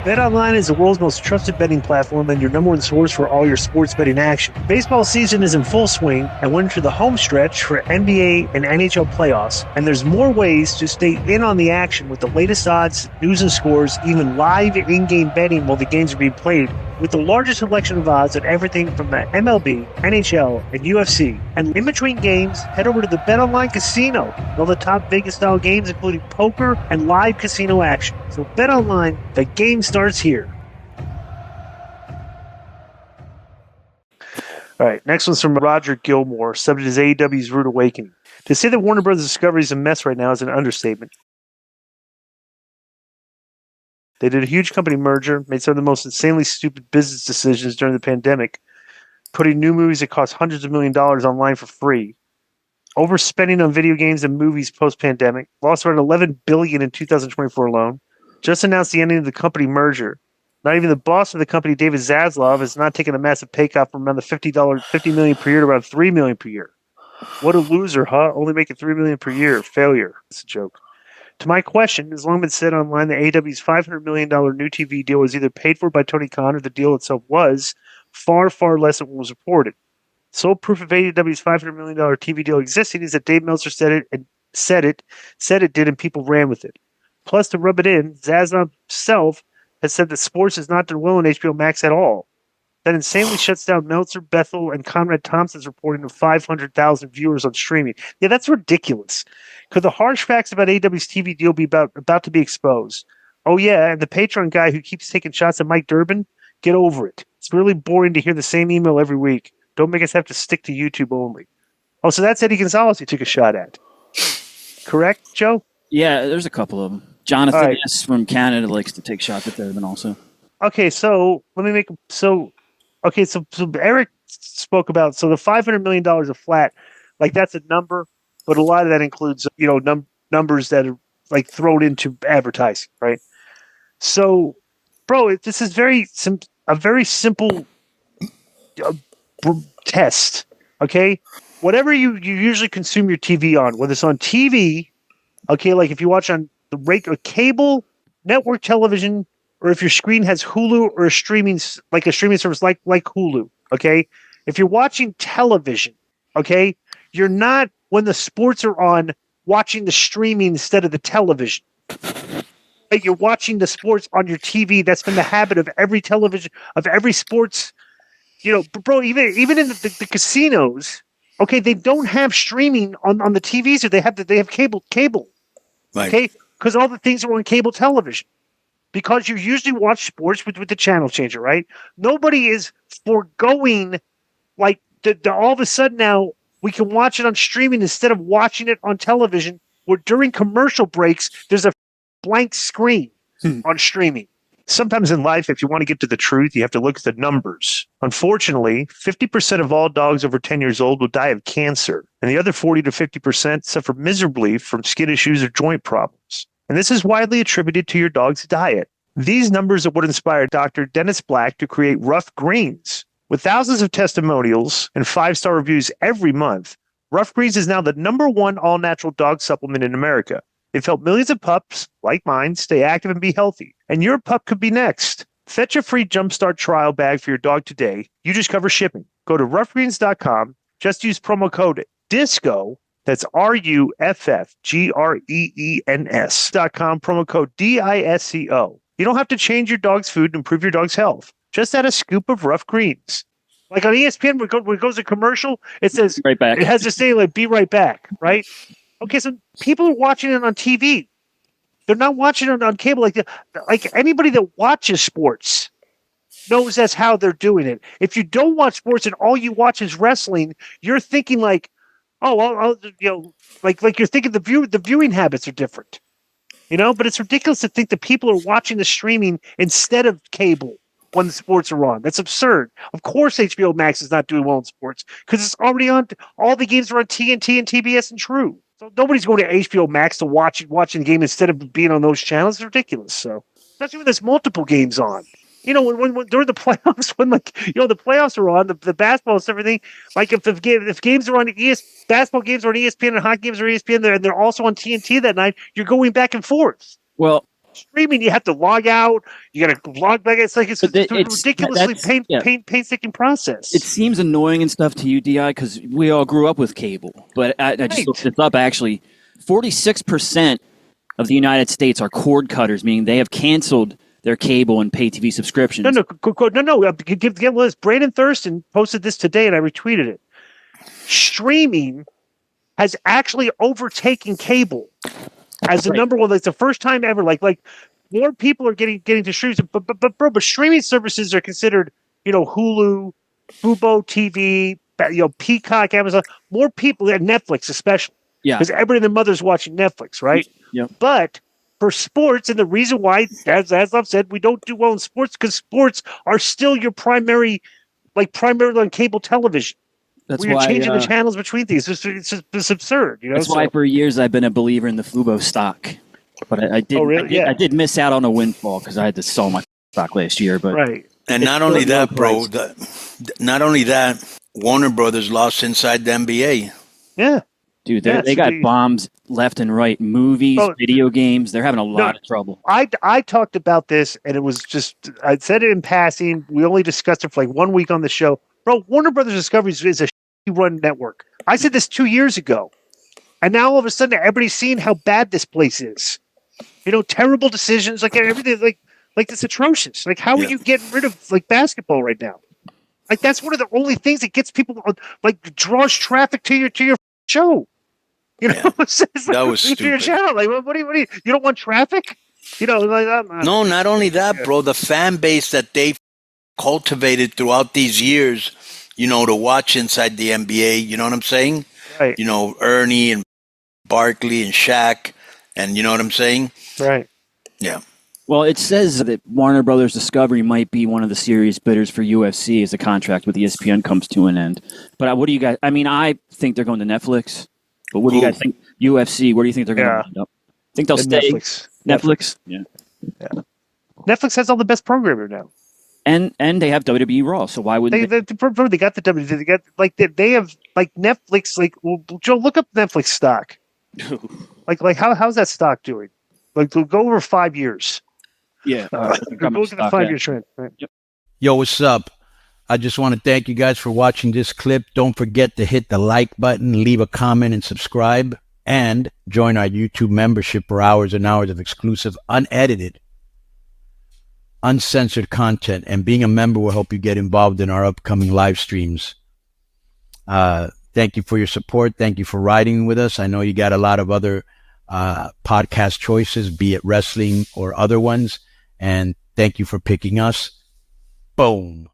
BetOnline is the world's most trusted betting platform and your number one source for all your sports betting action. Baseball season is in full swing, and we're into the home stretch for NBA and NHL playoffs. And there's more ways to stay in on the action with the latest odds, news and scores, even live in-game betting while the games are being played. With the largest selection of odds on everything from the MLB, NHL, and UFC. And in between games, head over to the BetOnline Casino. All the top Vegas-style games, including poker and live casino action. So BetOnline, the game starts here. All right, next one's from Roger Gilmore, subject is AEW's Rude Awakening. To say that Warner Bros. Discovery is a mess right now is an understatement. They did a huge company merger, made some of the most insanely stupid business decisions during the pandemic, putting new movies that cost hundreds of millions of dollars online for free, overspending on video games and movies post-pandemic, lost around $11 billion in 2024 alone, just announced the ending of the company merger. Not even the boss of the company, David Zaslav, has not taken a massive pay cut from around the $50 million per year to around $3 million per year. What a loser, huh? Only making $3 million per year. Failure. It's a joke. To my question, it's long been said online that AEW's $500 million new TV deal was either paid for by Tony Khan or the deal itself was far, far less than what was reported. Sole proof of AEW's $500 million TV deal existing is that Dave Meltzer said it did, and people ran with it. Plus, to rub it in, Zaslav himself has said that sports is not done well on HBO Max at all. That insanely shuts down Meltzer, Bethel, and Conrad Thompson's reporting of 500,000 viewers on streaming. Yeah, that's ridiculous. Could the harsh facts about AEW's TV deal be about to be exposed? Oh, yeah, and the Patreon guy who keeps taking shots at Mike Durbin? Get over it. It's really boring to hear the same email every week. Don't make us have to stick to YouTube only. Oh, so that's Eddie Gonzalez he took a shot at. Correct, Joe? Yeah, there's a couple of them. Jonathan S. from Canada likes to take shots at Durbin also. Okay, so let me make so Eric spoke about the $500 million of flat, like that's a number, but a lot of that includes numbers that are like thrown into advertising, right? So, bro, this is a very simple test. Okay, whatever you usually consume your TV on, whether it's on TV, okay, like if you watch on the cable network television, or if your screen has Hulu or a streaming service like Hulu, okay? If you're watching television, okay, you're not, when the sports are on, watching the streaming instead of the television. Like you're watching the sports on your TV. That's been the habit of every television, of every sports, bro, even in the casinos, okay, they don't have streaming on the TVs, or they have cable. Right. Okay? Because all the things are on cable television. Because you usually watch sports with the channel changer, right? Nobody is foregoing, like, all of a sudden now we can watch it on streaming instead of watching it on television, where during commercial breaks, there's a blank screen on streaming. Sometimes in life, if you want to get to the truth, you have to look at the numbers. Unfortunately, 50% of all dogs over 10 years old will die of cancer, and the other 40 to 50% suffer miserably from skin issues or joint problems. And this is widely attributed to your dog's diet. These numbers are what inspired Dr. Dennis Black to create Rough Greens. With thousands of testimonials and 5-star reviews every month, Rough Greens is now the #1 all-natural dog supplement in America. They've helped millions of pups, like mine, stay active and be healthy. And your pup could be next. Fetch a free Jumpstart trial bag for your dog today. You just cover shipping. Go to roughgreens.com. Just use promo code DISCO. That's RUFFGREENS.com, promo code DISCO. You don't have to change your dog's food to improve your dog's health. Just add a scoop of Rough Greens. Like on ESPN, when it goes to commercial, it says, right back. It has to say, like, be right back, right? Okay, so people are watching it on TV. They're not watching it on cable. Like anybody that watches sports knows that's how they're doing it. If you don't watch sports and all you watch is wrestling, you're thinking like, oh, well, like you're thinking the viewing habits are different, But it's ridiculous to think that people are watching the streaming instead of cable when the sports are on. That's absurd. Of course, HBO Max is not doing well in sports because it's already on. All the games are on TNT and TBS and True. So nobody's going to HBO Max to watching the game instead of being on those channels. It's ridiculous. So especially when there's multiple games on. When during the playoffs, when the playoffs are on, the basketball and everything, like if games are on basketball games are on ESPN and hockey games are on ESPN, and they're also on TNT that night, you're going back and forth. Well, Streaming, you have to log out. You got to log back. It's like it's a ridiculously painstaking process. It seems annoying and stuff to you, Di, because we all grew up with cable. But I just looked this up. Actually, 46% of the United States are cord cutters, meaning they have canceled their cable and pay TV subscriptions. No. Give the list. Brandon Thurston posted this today, and I retweeted it. Streaming has actually overtaken cable as the number one. Like the first time ever. Like more people are getting to streams, but streaming services are considered, Hulu, Fubo TV, Peacock, Amazon. More people, Netflix especially. Yeah, because everybody and their mother's watching Netflix, right? Yeah. But for sports, and the reason why, as I've said, we don't do well in sports because sports are still your primarily on cable television. That's why you're changing the uh, channels between these. It's absurd. That's why for years I've been a believer in the Fubo stock. But I did. Oh, really? I did miss out on a windfall because I had to sell my stock last year. But right. And not only that, bro. Not only that, Warner Brothers lost inside the NBA. Yeah. Dude, they got bombs left and right. Movies, video games. They're having a lot of trouble. I talked about this, and it was just, I said it in passing. We only discussed it for like 1 week on the show. Bro, Warner Brothers Discovery is a run network. I said this 2 years ago. And now all of a sudden, everybody's seeing how bad this place is. Terrible decisions, like everything, like it's atrocious. Like, how are you getting rid of basketball right now? Like, that's one of the only things that gets people, draws traffic to your show. That was stupid. Your channel. Like, what do you? You don't want traffic? No, not only that, bro. The fan base that they've cultivated throughout these years, to watch inside the NBA. You know what I'm saying? Right. Ernie and Barkley and Shaq, and you know what I'm saying? Right. Yeah. Well, it says that Warner Brothers Discovery might be one of the serious bidders for UFC as the contract with ESPN comes to an end. But what do you guys? I mean, I think they're going to Netflix. But what do you guys think? UFC, where do you think they're going to end up? Think they'll stay? Netflix? Yeah. Netflix has all the best programming now. And they have WWE Raw, so why wouldn't they got the WWE. They got they have Netflix. Joe, look up Netflix stock. How's that stock doing? Go over 5 years. Yeah. Go look at the 5 year trend. Right? Yep. Yo, what's up? I just want to thank you guys for watching this clip. Don't forget to hit the like button, leave a comment, and subscribe. And join our YouTube membership for hours and hours of exclusive, unedited, uncensored content. And being a member will help you get involved in our upcoming live streams. Thank you for your support. Thank you for riding with us. I know you got a lot of other podcast choices, be it wrestling or other ones. And thank you for picking us. Boom.